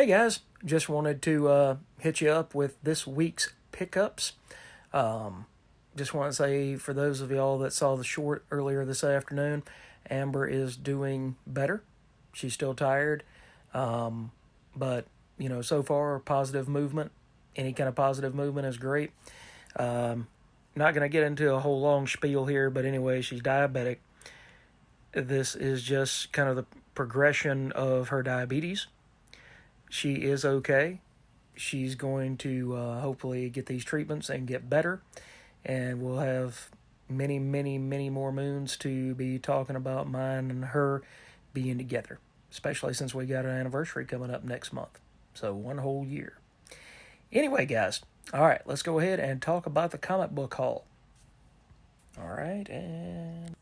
Hey guys, just wanted to hit you up with this week's pickups. Um, just want to say for those of y'all that saw the short earlier this afternoon, Amber is doing better. She's still tired, but so far positive movement. Any kind of positive movement is great. Um, Not going to get into a whole long spiel here, but anyway, she's diabetic. This is just kind of the progression of her diabetes. She is okay. She's going to hopefully get these treatments and get better. And we'll have many, many, many more moons to be talking about mine and her being together, especially since we got an anniversary coming up next month. So 1 whole year. Anyway, guys, all right, let's go ahead and talk about the comic book haul. All right, and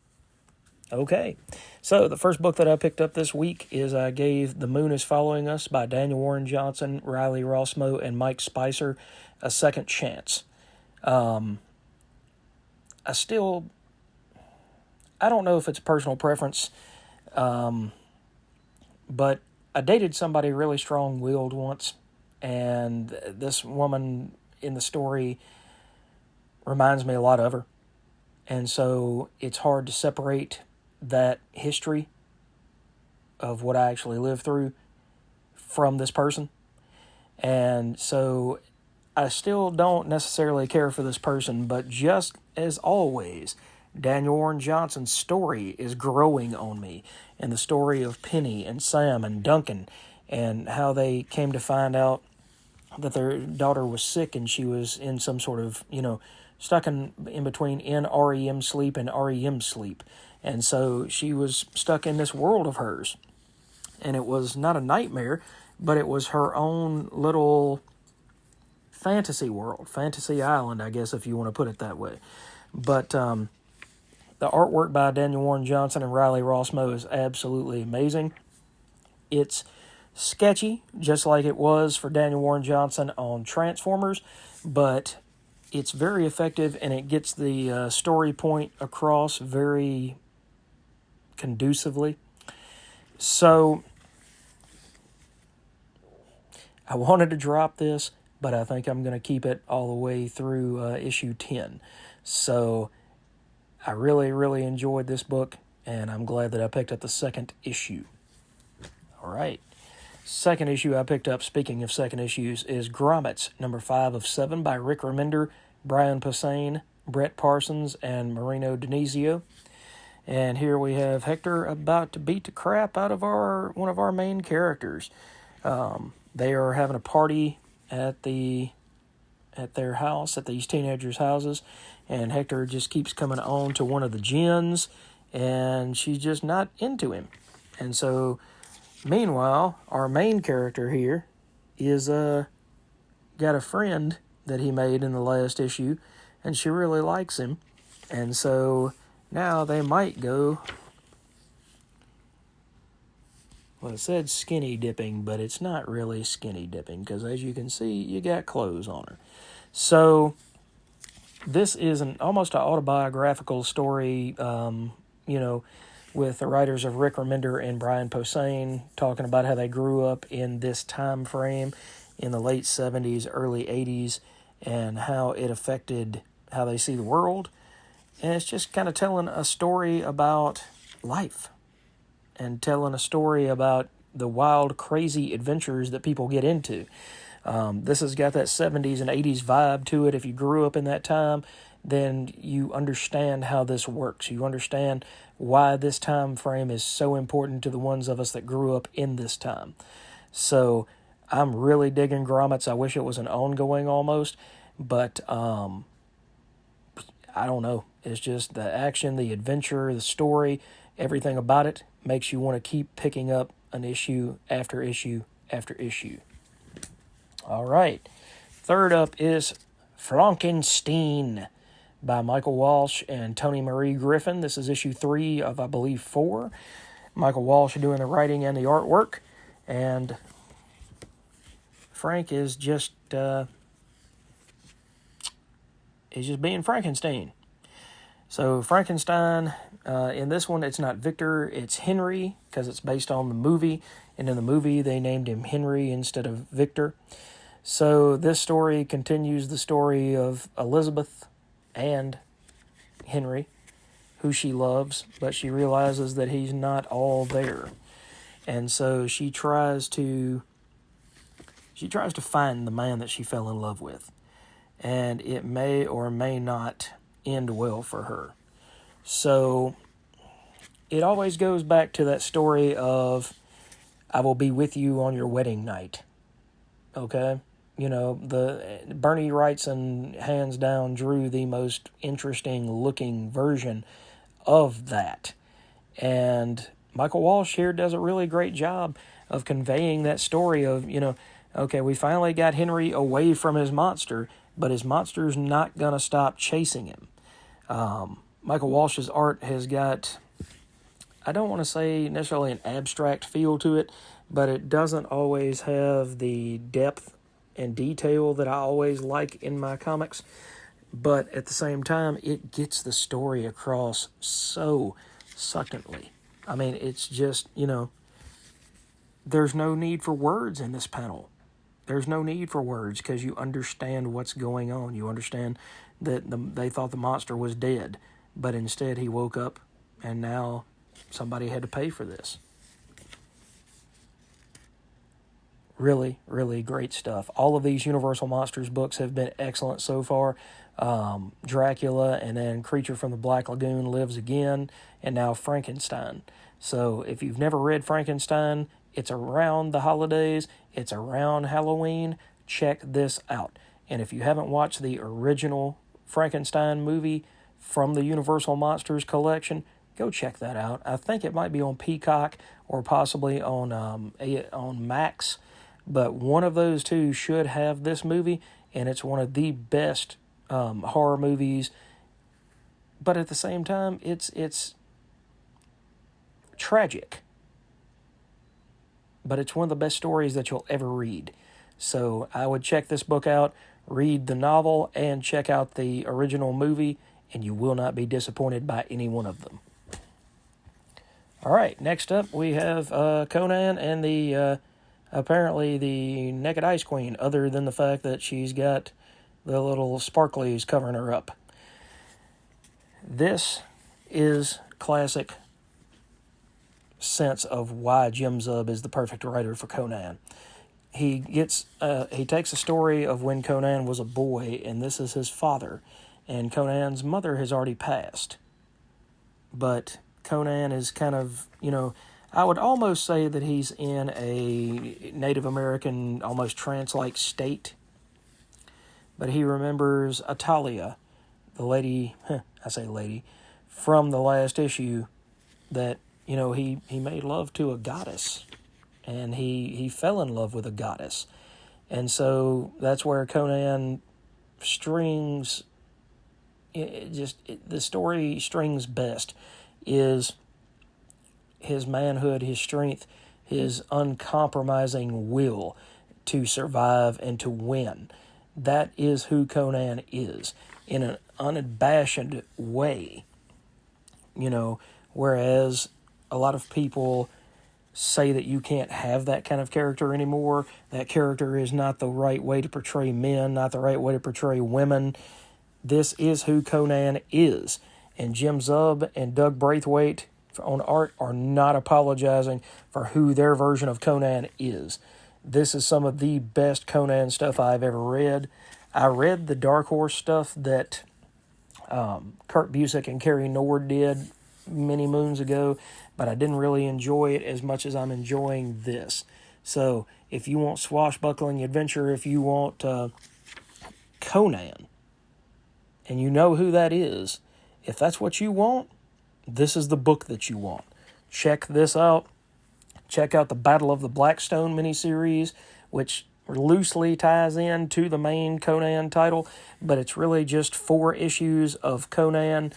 okay, so the first book that I picked up this week is I gave The Moon is Following Us by Daniel Warren Johnson, Riley Rossmo, and Mike Spicer a second chance. I don't know if it's personal preference, but I dated somebody really strong-willed once, and this woman in the story reminds me a lot of her. And so it's hard to separate that history of what I actually lived through from this person. And so I still don't necessarily care for this person, but just as always, Daniel Warren Johnson's story is growing on me. And the story of Penny and Sam and Duncan and how they came to find out that their daughter was sick and she was in some sort of, stuck in between NREM sleep and REM sleep. And so she was stuck in this world of hers. And it was not a nightmare, but it was her own little fantasy world. Fantasy Island, I guess, if you want to put it that way. But the artwork by Daniel Warren Johnson and Riley Rossmo is absolutely amazing. It's sketchy, just like it was for Daniel Warren Johnson on Transformers, but it's very effective, and it gets the story point across very conducively. So I wanted to drop this, but I think I'm going to keep it all the way through issue 10. So I really, really enjoyed this book, and I'm glad that I picked up the second issue. All right. Second issue I picked up, speaking of second issues, is Grommets, number 5 of 7 by Rick Remender, Brian Posehn, Brett Parsons, and Marino Denizio. And here we have Hector about to beat the crap out of one of our main characters. They are having a party at their house, at these teenagers' houses, and Hector just keeps coming on to one of the gins, and she's just not into him. And so, meanwhile, our main character here is got a friend that he made in the last issue, and she really likes him. And so now they might go, well, it said skinny dipping, but it's not really skinny dipping, because as you can see, you got clothes on her. So this is almost an autobiographical story, with the writers of Rick Remender and Brian Posehn talking about how they grew up in this time frame in the late 70s, early 80s, and how it affected how they see the world. And it's just kind of telling a story about life and telling a story about the wild, crazy adventures that people get into. This has got that 70s and 80s vibe to it. If you grew up in that time, then you understand how this works. You understand why this time frame is so important to the ones of us that grew up in this time. So I'm really digging Grommets. I wish it was an ongoing almost, but I don't know. It's just the action, the adventure, the story, everything about it makes you want to keep picking up an issue after issue after issue. All right. Third up is Frankenstein by Michael Walsh and Toni Marie Griffin. This is issue 3 of, I believe, 4. Michael Walsh doing the writing and the artwork. And Frank is just being Frankenstein. So Frankenstein, in this one, it's not Victor, it's Henry, because it's based on the movie. and in the movie they named him Henry instead of Victor. So this story continues the story of Elizabeth and Henry, who she loves, but she realizes that he's not all there. And so she tries to find the man that she fell in love with. And it may or may not end well for her. So it always goes back to that story of, I will be with you on your wedding night. Okay? The Bernie Wrightson hands down drew the most interesting looking version of that. And Michael Walsh here does a really great job of conveying that story of, okay, we finally got Henry away from his monster, but his monster's not going to stop chasing him. Michael Walsh's art has got, I don't want to say necessarily an abstract feel to it, but it doesn't always have the depth and detail that I always like in my comics. But at the same time, it gets the story across so succinctly. I mean, it's just, there's no need for words in this panel. There's no need for words because you understand what's going on. You understand that they thought the monster was dead, but instead he woke up and now somebody had to pay for this. Really, really great stuff. All of these Universal Monsters books have been excellent so far. Dracula, and then Creature from the Black Lagoon Lives Again, and now Frankenstein. So if you've never read Frankenstein, it's around the holidays, it's around Halloween, check this out. And if you haven't watched the original Frankenstein movie from the Universal Monsters collection, go check that out. I think it might be on Peacock or possibly on Max. But one of those two should have this movie, and it's one of the best horror movies. But at the same time, it's tragic. But it's one of the best stories that you'll ever read. So I would check this book out, read the novel, and check out the original movie, and you will not be disappointed by any one of them. All right, next up we have Conan and the apparently the Naked Ice Queen, other than the fact that she's got the little sparklies covering her up. This is classic sense of why Jim Zub is the perfect writer for Conan. He takes a story of when Conan was a boy, and this is his father, and Conan's mother has already passed. But Conan is kind of, I would almost say that he's in a Native American, almost trance-like state. But he remembers Atalia, the lady, I say lady, from the last issue that, he made love to a goddess. And he fell in love with a goddess. And so that's where Conan strings, the story strings best is his manhood, his strength, his uncompromising will to survive and to win. That is who Conan is in an unabashed way. Whereas a lot of people say that you can't have that kind of character anymore. That character is not the right way to portray men, not the right way to portray women. This is who Conan is. And Jim Zub and Doug Braithwaite on art are not apologizing for who their version of Conan is. This is some of the best Conan stuff I've ever read. I read the Dark Horse stuff that Kurt Busiek and Kerry Nord did many moons ago, but I didn't really enjoy it as much as I'm enjoying this. So if you want swashbuckling adventure, if you want Conan, and you know who that is, if that's what you want, this is the book that you want. Check this out. Check out the Battle of the Blackstone miniseries, which loosely ties in to the main Conan title, but it's really just 4 issues of Conan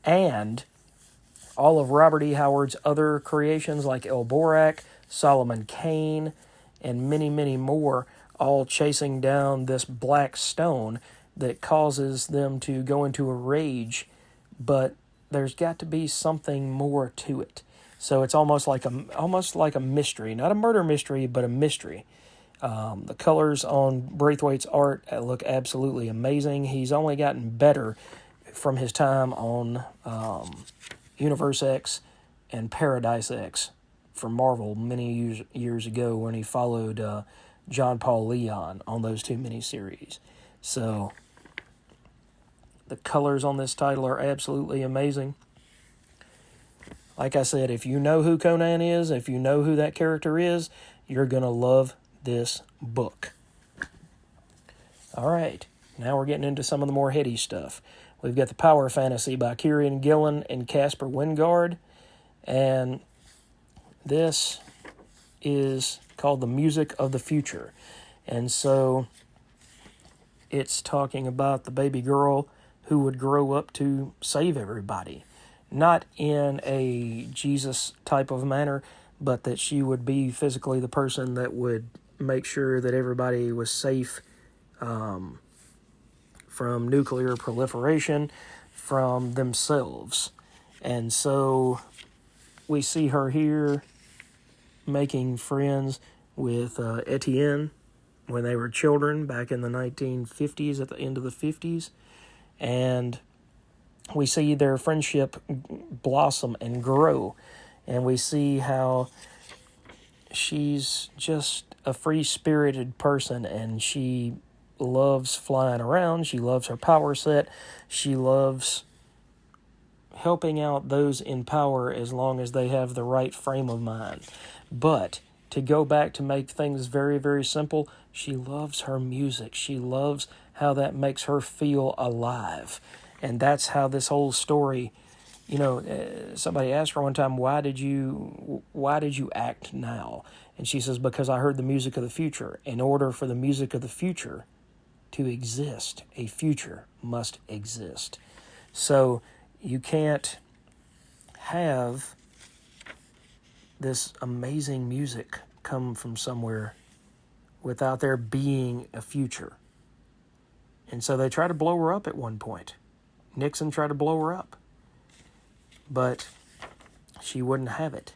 and all of Robert E. Howard's other creations like El Borak, Solomon Kane, and many, many more, all chasing down this black stone that causes them to go into a rage, but there's got to be something more to it. So it's almost like a mystery, not a murder mystery, but a mystery. The colors on Braithwaite's art look absolutely amazing. He's only gotten better from his time on Universe X and Paradise X from Marvel many years ago when he followed John Paul Leon on those two miniseries. So the colors on this title are absolutely amazing. Like I said, if you know who Conan is, if you know who that character is, you're going to love this book. All right, now we're getting into some of the more heady stuff. We've got the Power Fantasy by Kieran Gillen and Casper Wingard, and this is called The Music of the Future. And so it's talking about the baby girl who would grow up to save everybody. Not in a Jesus type of manner, but that she would be physically the person that would make sure that everybody was safe from nuclear proliferation, from themselves. And so we see her here making friends with Etienne when they were children back in the 1950s, at the end of the 50s. And we see their friendship blossom and grow. And we see how she's just a free-spirited person, and she loves flying around. She loves her power set. She loves helping out those in power as long as they have the right frame of mind. But to go back to make things very, very simple, she loves her music. She loves how that makes her feel alive. And that's how this whole story, somebody asked her one time, why did you act now? And she says, because I heard the music of the future. In order for the music of the future to exist, a future must exist. So you can't have this amazing music come from somewhere without there being a future. And so they try to blow her up at one point. Nixon tried to blow her up, but she wouldn't have it.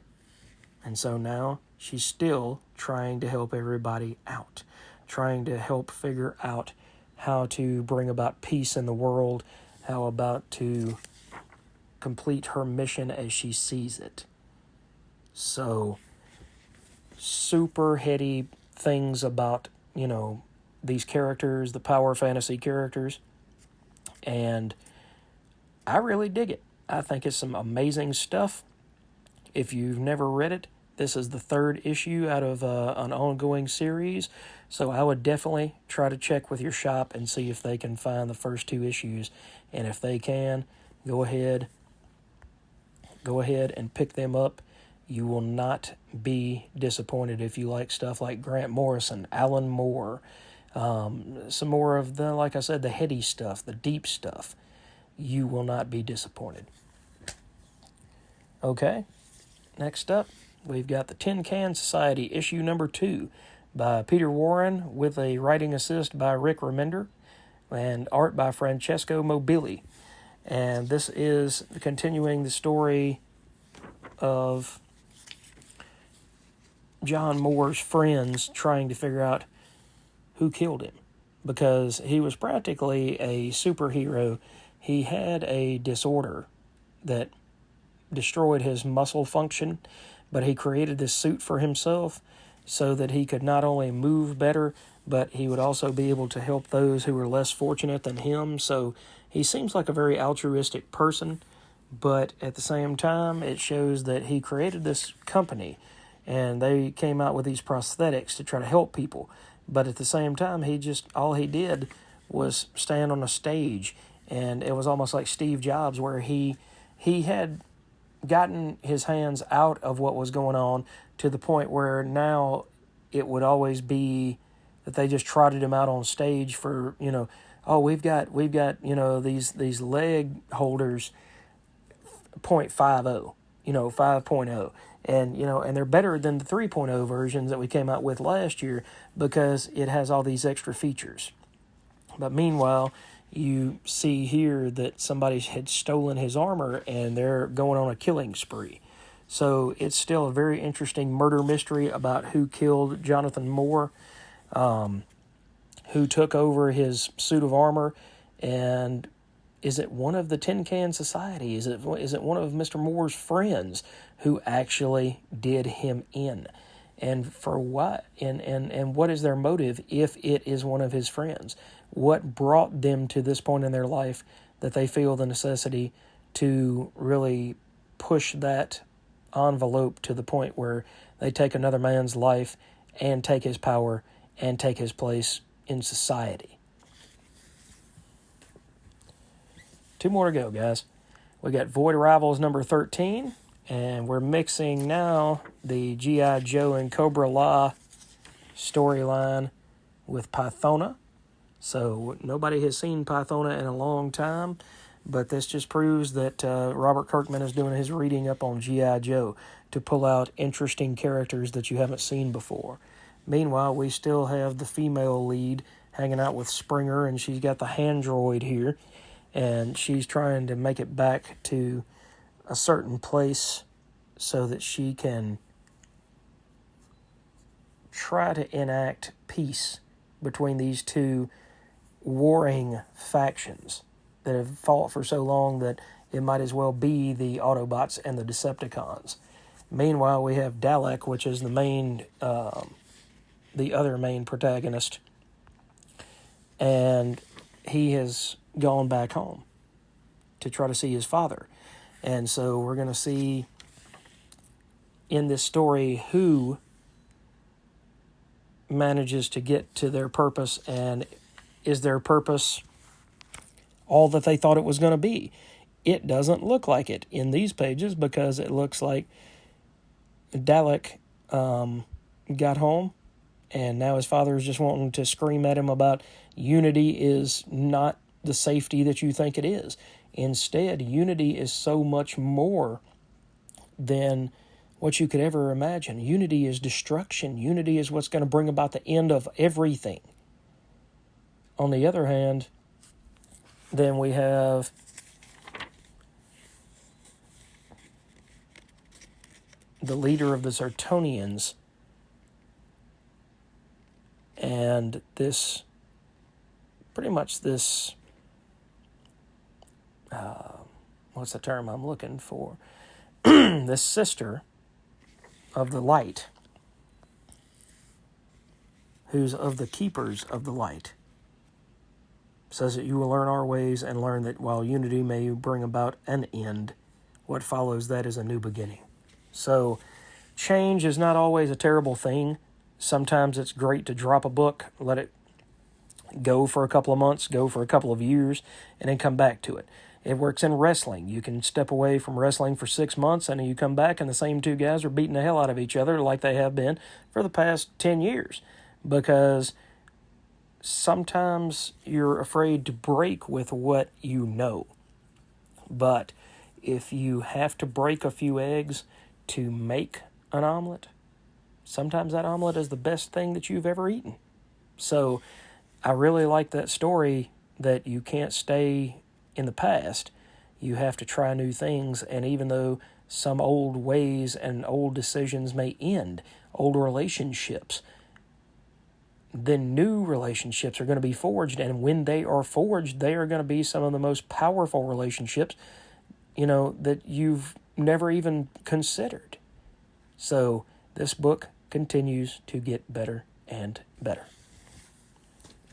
And so now she's still trying to help everybody out, trying to help figure out how to bring about peace in the world, how about to complete her mission as she sees it. So, super heady things about, these characters, the power fantasy characters, and I really dig it. I think it's some amazing stuff. If you've never read it, this is the third issue out of an ongoing series, so I would definitely try to check with your shop and see if they can find the first two issues, and if they can, go ahead and pick them up. You will not be disappointed if you like stuff like Grant Morrison, Alan Moore, some more of the, like I said, the heady stuff, the deep stuff. You will not be disappointed. Okay, next up, we've got the Tin Can Society, issue number 2, by Peter Warren, with a writing assist by Rick Remender, and art by Francesco Mobili. And this is continuing the story of John Moore's friends trying to figure out who killed him, because he was practically a superhero. He had a disorder that destroyed his muscle function, but he created this suit for himself so that he could not only move better, but he would also be able to help those who were less fortunate than him. So he seems like a very altruistic person, but at the same time, it shows that he created this company, and they came out with these prosthetics to try to help people. But at the same time, all he did was stand on a stage, and it was almost like Steve Jobs, where he had gotten his hands out of what was going on to the point where now it would always be that they just trotted him out on stage for, we've got these leg holders 0.50, 5.0. And they're better than the 3.0 versions that we came out with last year because it has all these extra features. But meanwhile, you see here that somebody had stolen his armor and they're going on a killing spree. So it's still a very interesting murder mystery about who killed Jonathan Moore, who took over his suit of armor, and is it one of the Tin Can Society? Is it one of Mr. Moore's friends who actually did him in? And for what? And what is their motive if it is one of his friends? What brought them to this point in their life that they feel the necessity to really push that envelope to the point where they take another man's life and take his power and take his place in society? 2 more to go, guys. We got Void Rivals number 13, and we're mixing now the G.I. Joe and Cobra La storyline with Pythona. So nobody has seen Pythona in a long time, but this just proves that Robert Kirkman is doing his reading up on G.I. Joe to pull out interesting characters that you haven't seen before. Meanwhile, we still have the female lead hanging out with Springer, and she's got the Handroid here, and she's trying to make it back to a certain place so that she can try to enact peace between these two warring factions that have fought for so long that it might as well be the Autobots and the Decepticons. Meanwhile, we have Dalek, which is the other main protagonist, and he has gone back home to try to see his father. And so we're going to see in this story who manages to get to their purpose, and is their purpose all that they thought it was going to be. It doesn't look like it in these pages, because it looks like Dalek got home, and now his father is just wanting to scream at him about unity is not the safety that you think it is. Instead, unity is so much more than what you could ever imagine. Unity is destruction. Unity is what's going to bring about the end of everything. On the other hand, then we have the leader of the Zertonians, and this, pretty much this, what's the term I'm looking for? This sister of the light, who's of the keepers of the light, says that you will learn our ways and learn that while unity may bring about an end, what follows that is a new beginning. So change is not always a terrible thing. Sometimes it's great to drop a book, let it go for a couple of months, go for a couple of years, and then come back to it. It works in wrestling. You can step away from wrestling for 6 months, and then you come back, and the same two guys are beating the hell out of each other like they have been for the past 10 years. Because sometimes you're afraid to break with what you know. But if you have to break a few eggs to make an omelet, sometimes that omelet is the best thing that you've ever eaten. So I really like that story, that you can't stay in the past. You have to try new things, and even though some old ways and old decisions may end, old relationships, then new relationships are going to be forged, and when they are forged, they are going to be some of the most powerful relationships, that you've never even considered. So this book continues to get better and better.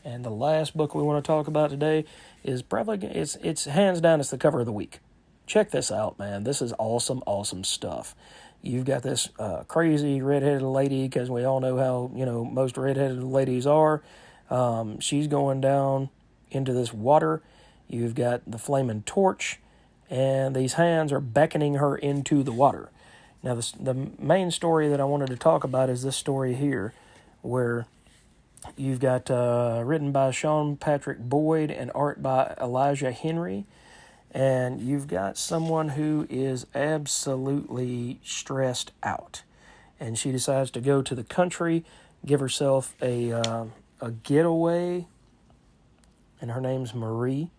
And the last book we want to talk about today is probably, it's hands down, it's the cover of the week. Check this out, man. This is awesome stuff. You've got this crazy redheaded lady, because we all know how, most redheaded ladies are. She's going down into this water. You've got the flaming torch, and these hands are beckoning her into the water. Now, the main story that I wanted to talk about is this story here, where you've got written by Sean Patrick Boyd and art by Elijah Henry. And you've got someone who is absolutely stressed out. And she decides to go to the country, give herself a getaway. And her name's Marie.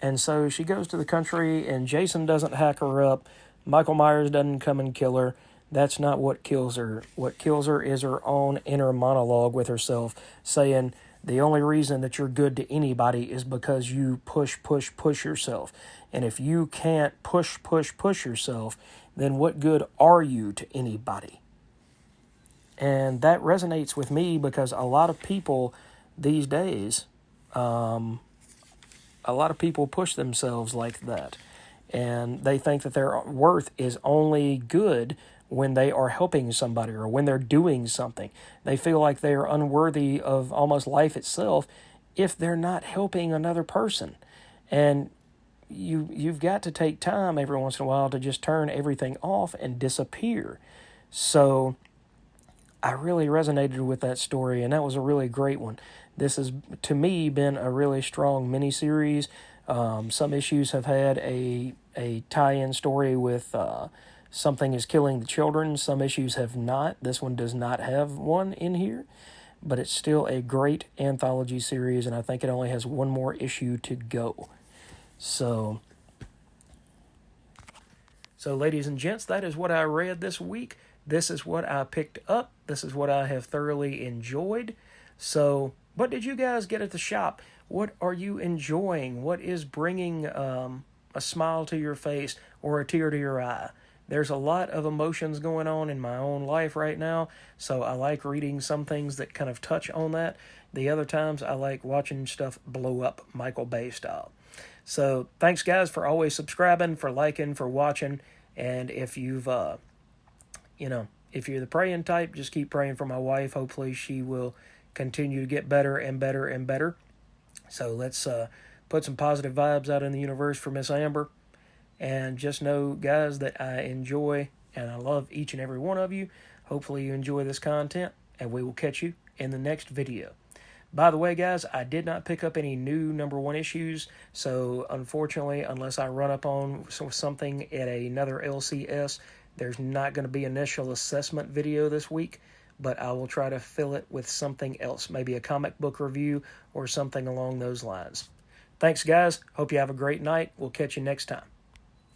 And so she goes to the country, and Jason doesn't hack her up Michael Myers doesn't come and kill her. That's not what kills her. What kills her is her own inner monologue with herself, saying, the only reason that you're good to anybody is because you push yourself. And if you can't push yourself, then what good are you to anybody? And that resonates with me because a lot of people these days, a lot of people push themselves like that. And they think that their worth is only good when they are helping somebody or when they're doing something. They feel like they are unworthy of almost life itself if they're not helping another person. And you've got to take time every once in a while to just turn everything off and disappear. So I really resonated with that story, and that was a really great one. This has, to me, been a really strong miniseries. Some issues have had a tie-in story with Something is Killing the Children. Some issues have not. This one does not have one in here, but it's still a great anthology series, and I think it only has one more issue to go. So, ladies and gents, that is what I read this week. This is what I picked up. This is what I have thoroughly enjoyed. So, what did you guys get at the shop? What are you enjoying? What is bringing a smile to your face or a tear to your eye? There's a lot of emotions going on in my own life right now, so I like reading some things that kind of touch on that. The other times, I like watching stuff blow up Michael Bay style. So, thanks, guys, for always subscribing, for liking, for watching, and if you've, if you're the praying type, just keep praying for my wife. Hopefully, she will continue to get better and better and better. So let's put some positive vibes out in the universe for Miss Amber. And just know, guys, that I enjoy and I love each and every one of you. Hopefully you enjoy this content, and we will catch you in the next video. By the way, guys, I did not pick up any new #1 issues, so unfortunately, unless I run up on something at another LCS, there's not going to be an initial assessment video this week, but I will try to fill it with something else, maybe a comic book review or something along those lines. Thanks, guys. Hope you have a great night. We'll catch you next time.